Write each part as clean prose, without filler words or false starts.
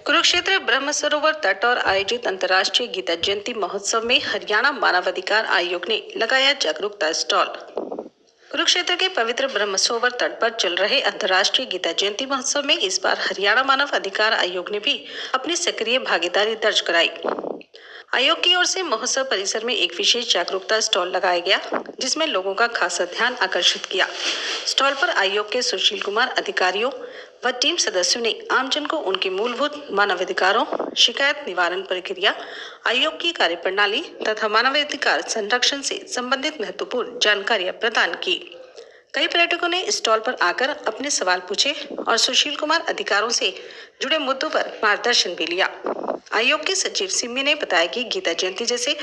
कुरुक्षेत्र ब्रह्म सरोवर तट और आयोजित अंतर्राष्ट्रीय गीता जयंती महोत्सव में हरियाणा मानवाधिकार आयोग ने लगाया जागरूकता स्टॉल। कुरुक्षेत्र के पवित्र ब्रह्म सरोवर तट पर चल रहे अंतर्राष्ट्रीय गीता जयंती महोत्सव में इस बार हरियाणा मानव अधिकार आयोग ने भी अपनी सक्रिय भागीदारी दर्ज कराई। आयोग की ओर से महोत्सव परिसर में एक विशेष जागरूकता स्टॉल लगाया गया, जिसमें लोगों का खासा ध्यान आकर्षित किया। स्टॉल पर आयोग के सुशील कुमार अधिकारियों व टीम सदस्यों ने आमजन को उनके मूलभूत मानवाधिकारों, शिकायत निवारण प्रक्रिया, आयोग की कार्यप्रणाली तथा मानवाधिकार संरक्षण से संबंधित महत्वपूर्ण जानकारियां प्रदान की। कई पर्यटकों ने स्टॉल पर आकर अपने सवाल पूछे और सुशील कुमार अधिकारों से जुड़े मुद्दों पर मार्गदर्शन भी लिया। आयोग के सचिव सिम्मी ने बताया कि गीता जयंती जैसे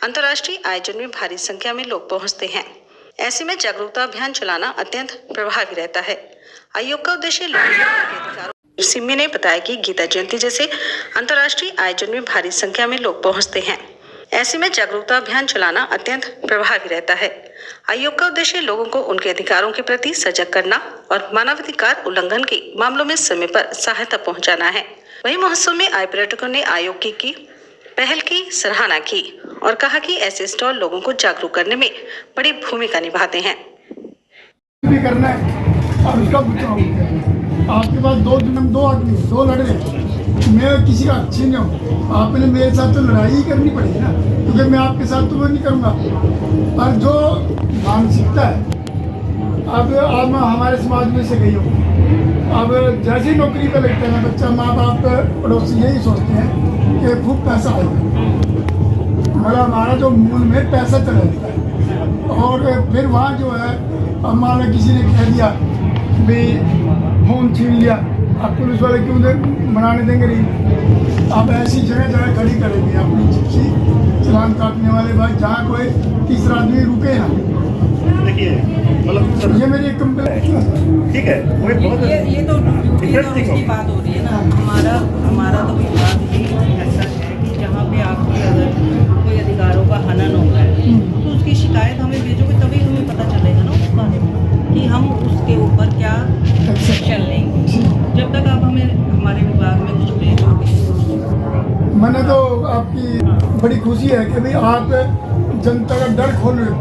अंतर्राष्ट्रीय आयोजन में भारी संख्या में लोग पहुंचते हैं। ऐसे में जागरूकता अभियान चलाना अत्यंत प्रभावी रहता है। आयोग का उद्देश्य लोगों के अधिकारों। सिम्मी ने बताया कि गीता जयंती जैसे अंतर्राष्ट्रीय आयोजन में भारी संख्या में लोग पहुंचते हैं। ऐसे में जागरूकता अभियान चलाना अत्यंत प्रभावी रहता है। आयोग का उद्देश्य लोगों को उनके अधिकारों के प्रति सजग करना और मानवाधिकार उल्लंघन के मामलों में समय पर सहायता पहुंचाना है। वहीं महोत्सव में आए पर्यटकों ने आयोग की पहल की सराहना की और कहा कि ऐसे स्टॉल लोगों को जागरूक करने में बड़ी भूमिका निभाते हैं। भी करना है और उसका आपके पास दो आदमी दो लड़े, मैं किसी का अच्छी नहीं हूँ। आपने मेरे साथ तो लड़ाई ही करनी पड़ेगी ना, क्योंकि मैं आपके साथ तो वो नहीं करूँगा। और जो मानसिकता है अब हमारे समाज में से गई हो, अब जैसी नौकरी पे लगता है बच्चा, माँ बाप पड़ोसी यही सोचते हैं कि खूब पैसा आएगा, मतलब हमारा जो मूल में पैसा चला जाता है। और फिर वहाँ जो है, अब मान लो किसी ने कह दिया भाई फोन छीन लिया, अब पुलिस वाले क्यों बनाने देंगे नहीं। अब ऐसी जगह खड़ी करेंगे अपनी चिट्ठी चालान काटने वाले भाई, जहाँ कोई तीसरा आदमी रुके ना। देखिए मतलब ये मेरी एक कंप्लेंट, ठीक है, वो बहुत ये तो उसकी बात हो रही है ना। हमारा तो विवाद ही ऐसा है कि जहाँ पे आपके अगर कोई अधिकारों का हनन होता है तो उसकी शिकायत हमें भेजोगे, तभी हमें पता चलेगा ना उस बारे में कि हम उसके ऊपर क्या एक्शन लेंगे। जब तक आप हमें हमारे विभाग में कुछ भेजोगे। मैंने तो आपकी बड़ी खुशी है कि भाई आप जनता का डर खोल रहे हो।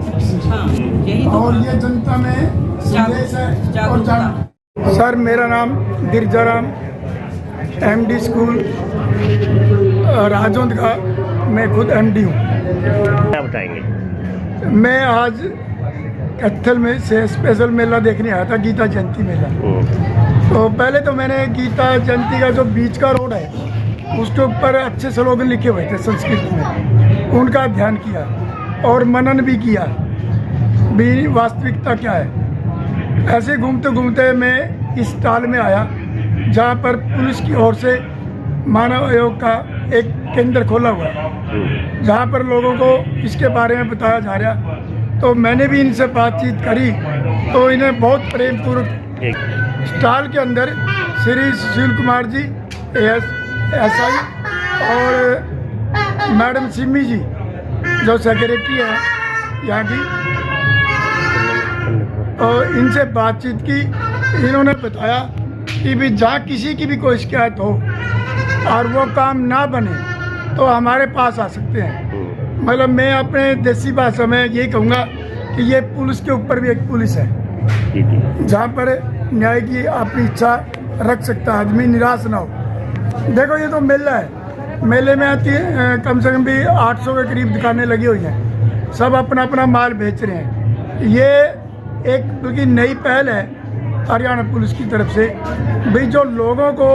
हाँ, यही तो और ये जनता में संदेश है और जागरूकता। सर, मेरा नाम गिरजाराम, MD स्कूल राजौंद का, मैं खुद MD हूँ। क्या बताएंगे? मैं आज कैथल में से स्पेशल मेला देखने आया था, गीता जयंती मेला। तो पहले तो मैंने गीता जयंती का जो बीच का रोड है उसके ऊपर अच्छे स्लोगन लिखे हुए थे संस्कृत में, उनका ध्यान किया और मनन भी किया भी वास्तविकता क्या है। ऐसे घूमते घूमते मैं इस स्टॉल में आया जहाँ पर पुलिस की ओर से मानव आयोग का एक केंद्र खोला हुआ है, जहाँ पर लोगों को इसके बारे में बताया जा रहा। तो मैंने भी इनसे बातचीत करी तो इन्हें बहुत प्रेम पूर्वक स्टॉल के अंदर श्री सुशील कुमार जी SI और मैडम सिम्मी जी जो सेक्रेटरी है यहाँ की, और इनसे बातचीत की। इन्होंने बताया कि भी जहाँ किसी की भी कोई शिकायत हो और वो काम ना बने तो हमारे पास आ सकते हैं। मतलब मैं अपने देसी भाषा में यही कहूँगा कि ये पुलिस के ऊपर भी एक पुलिस है, जहाँ पर न्याय की अपनी इच्छा रख सकता है आदमी, निराश ना हो। देखो ये तो मेला है, मेले में कम से कम भी 800 के करीब दुकानें लगी हुई हैं, सब अपना अपना माल बेच रहे हैं। ये एक बल्कि नई पहल है हरियाणा पुलिस की तरफ से, भाई जो लोगों को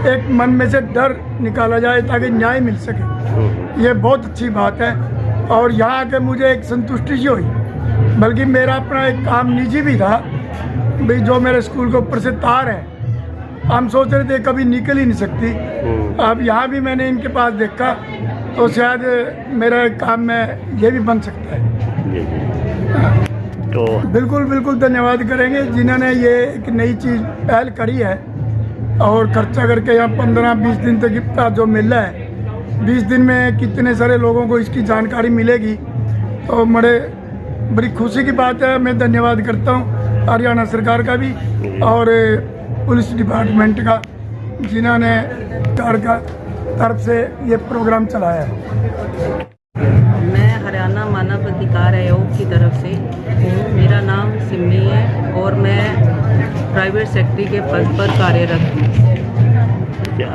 एक मन में से डर निकाला जाए ताकि न्याय मिल सके। ये बहुत अच्छी बात है और यहाँ आके मुझे एक संतुष्टि सी हुई। बल्कि मेरा अपना एक काम निजी भी था, भाई जो मेरे स्कूल के ऊपर से तार है, हम सोच रहे थे कभी निकल ही नहीं सकती। अब यहाँ भी मैंने इनके पास देखा तो शायद मेरा काम में ये भी बन सकता है। तो बिल्कुल धन्यवाद करेंगे जिन्होंने ये एक नई चीज़ पहल करी है और खर्चा करके यहाँ 15-20 दिन तक का जो मेला है, 20 दिन में कितने सारे लोगों को इसकी जानकारी मिलेगी, तो बड़ी खुशी की बात है। मैं धन्यवाद करता हूँ हरियाणा सरकार का भी और पुलिस डिपार्टमेंट का, जिन्होंने सरकार का तरफ से ये प्रोग्राम चलाया है। मैं हरियाणा मानव अधिकार आयोग की तरफ से हूँ। मेरा नाम सिमी है और मैं प्राइवेट सेक्रेटरी के पद पर कार्यरत हूँ।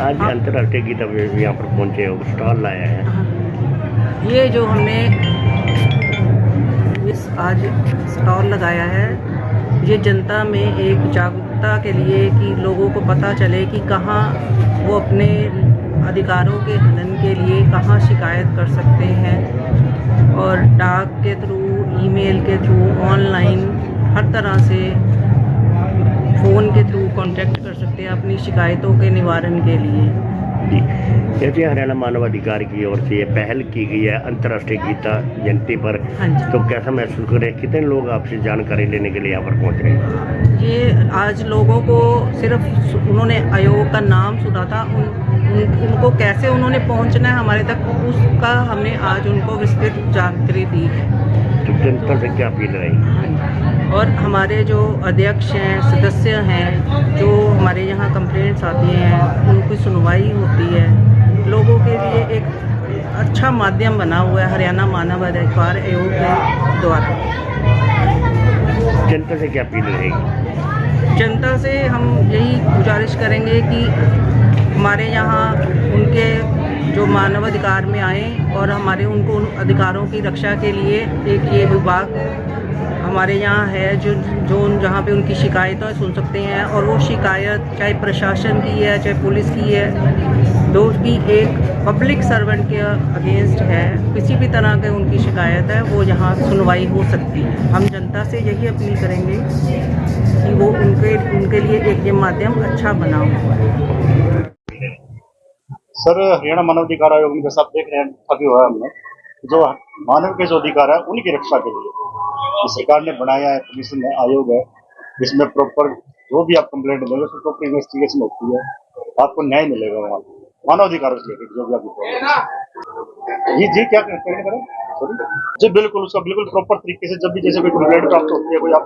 आज अंतर्राष्ट्रीय गीता यहाँ पर पहुँचे हो, स्टॉल लाया है। ये जो हमने आज स्टॉल लगाया है, ये जनता में एक जागरूकता के लिए कि लोगों को पता चले कि कहाँ वो अपने अधिकारों के हनन के लिए कहाँ शिकायत कर सकते हैं, और डाक के थ्रू, ईमेल के थ्रू, ऑनलाइन हर तरह से फ़ोन के थ्रू कांटेक्ट कर सकते हैं अपनी शिकायतों के निवारण के लिए। जी, जैसे हरियाणा मानव अधिकार की ओर से ये पहल की गई है अंतर्राष्ट्रीय गीता जयंती पर, हाँ जी। तो कैसा महसूस कर रहे हैं? कितने लोग आपसे जानकारी लेने के लिए यहाँ पर पहुँच रहे हैं? ये आज लोगों को सिर्फ उन्होंने आयोग का नाम सुना था, उनको कैसे उन्होंने पहुंचना है हमारे तक, उसका हमने आज उनको विस्तृत जानकारी दी है। तो जनता से क्या अपील रहेगी? और हमारे जो अध्यक्ष हैं, सदस्य हैं, जो हमारे यहाँ कंप्लेंट्स आती हैं, उनकी सुनवाई होती है। लोगों के लिए एक अच्छा माध्यम बना हुआ है हरियाणा मानव अधिकार आयोग के द्वारा। जनता से क्या अपील रहेगी? जनता से हम यही गुजारिश करेंगे कि हमारे यहाँ उनके जो मानव अधिकार में आए और हमारे उनको उन अधिकारों की रक्षा के लिए एक ये विभाग हमारे यहाँ है जो जहाँ पे उनकी शिकायतें सुन सकते हैं, और वो शिकायत चाहे प्रशासन की है चाहे पुलिस की है, जो कि एक पब्लिक सर्वेंट के अगेंस्ट है, किसी भी तरह के उनकी शिकायत है, वो यहाँ सुनवाई हो सकती है। हम जनता से यही अपील करेंगे कि वो उनके लिए एक ये माध्यम अच्छा बना हुआ है। सर, हरियाणा मानव अधिकार आयोग में जैसा आप देख रहे हैं, काफी हुआ है हमने जो मानव के जो अधिकार है उनकी रक्षा के लिए सरकार ने बनाया है, कमीशन है, आयोग है, जिसमें प्रॉपर जो भी आप कंप्लेंट देंगे उसमें प्रॉपर इन्वेस्टिगेशन होती है, आपको न्याय मिलेगा वहाँ मानव अधिकारों से लेकर जो भी आपको। जी क्या करें सॉरी जी, बिल्कुल उसका बिल्कुल प्रॉपर तरीके से जब भी जैसे कोई कंप्लेंट प्राप्त होती है, कोई आप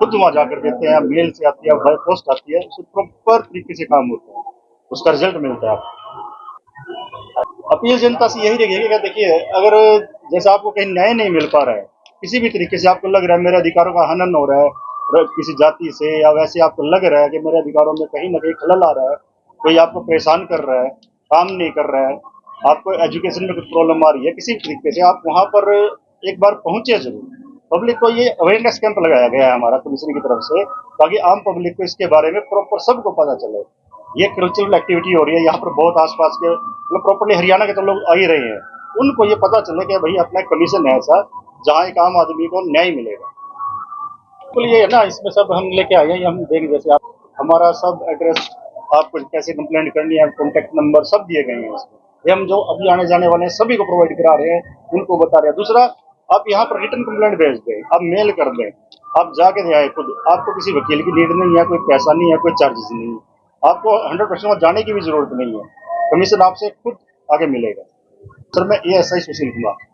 खुद वहाँ जाकर देते हैं, मेल से आती है, बाय पोस्ट आती है, उससे प्रॉपर तरीके से काम होता है, उसका रिजल्ट मिलता है आपको। अपील जनता से यही रहेगी कि देखिए, अगर जैसे आपको कहीं न्याय नहीं मिल पा रहा है, किसी भी तरीके से आपको लग रहा है मेरे अधिकारों का हनन हो रहा है किसी जाति से, या वैसे आपको लग रहा है कि मेरे अधिकारों में कहीं ना कहीं खलल आ रहा है, कोई आपको परेशान कर रहा है, काम नहीं कर रहा है, आपको एजुकेशन में कुछ प्रॉब्लम आ रही है, किसी भी तरीके से आप वहाँ पर एक बार पहुंचे जरूर। पब्लिक को ये अवेयरनेस कैंप लगाया गया है हमारा कमीशन की तरफ से, ताकि आम पब्लिक को इसके बारे में प्रॉपर सबको पता चले। ये कल्चरल एक्टिविटी हो रही है यहाँ पर, बहुत आसपास के मतलब प्रॉपरली हरियाणा के तो लोग आ ही रहे हैं, उनको ये पता चले कि भाई अपना कमीशन है ऐसा जहाँ एक आम आदमी को न्याय मिलेगा। बिल्कुल ये है ना, इसमें सब हम लेके आए हैं, हम देंगे जैसे आप हमारा सब एड्रेस, आपको कैसे कंप्लेंट करनी है, कॉन्टेक्ट नंबर सब दिए गए हैं इसमें। ये हम जो अभी आने जाने वाले हैं सभी को प्रोवाइड करा रहे हैं, उनको बता रहे हैं। दूसरा, आप यहाँ पर रिटर्न कंप्लेंट भेज दें, आप मेल कर दें, आप जाके दे आए खुद, आपको किसी वकील की नीड नहीं है, कोई पैसा नहीं है, कोई चार्जेस नहीं है, आपको 100% वहाँ जाने की भी जरूरत नहीं है, कमीशन आपसे खुद आगे मिलेगा। सर, मैं ASI सुशील कुमार।